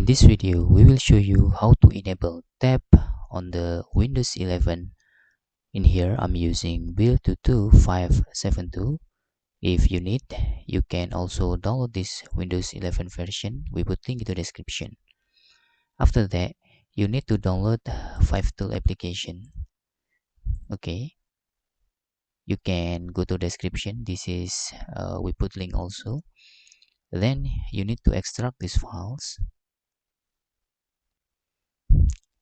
this video, we will show you how to enable tab on the Windows 11. In here, I'm using build 22572. If you need, you can also download this Windows 11 version. We put link in the description. After that, you need to download 5tool application. Okay, you can go to description. This is we put link also. Then you need to extract these files.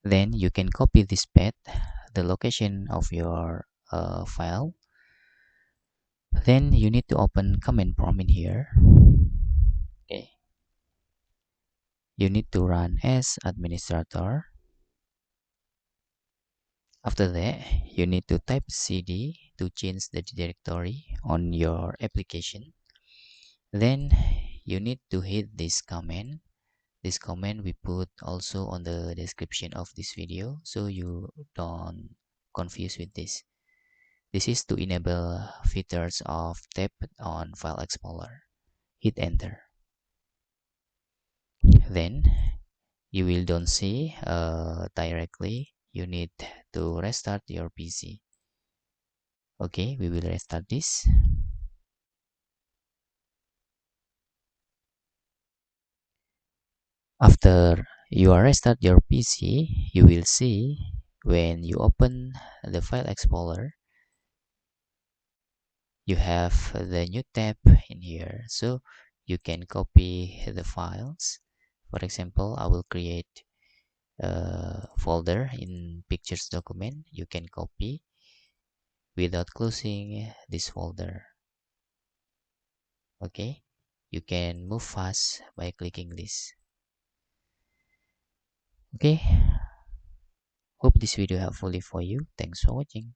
Then you can copy this path, the location of your file. Then you need to open command prompt in here. Okay, you need to run as administrator. After that, you need to type cd to change the directory on your application. Then you need to hit this command. This command we put also on the description of this video, so you don't confuse with this. This is to enable features of tab on File Explorer. Hit enter. Then you will don't see directly. You need to restart your PC. Okay, we will restart this. After you restart your PC, you will see when you open the File Explorer, you have the new tab in here, so you can copy the files. For example, I will create a folder in pictures document. You can copy without closing this folder. Okay, you can move fast by clicking this. Okay, hope this video helpful for you. Thanks for watching.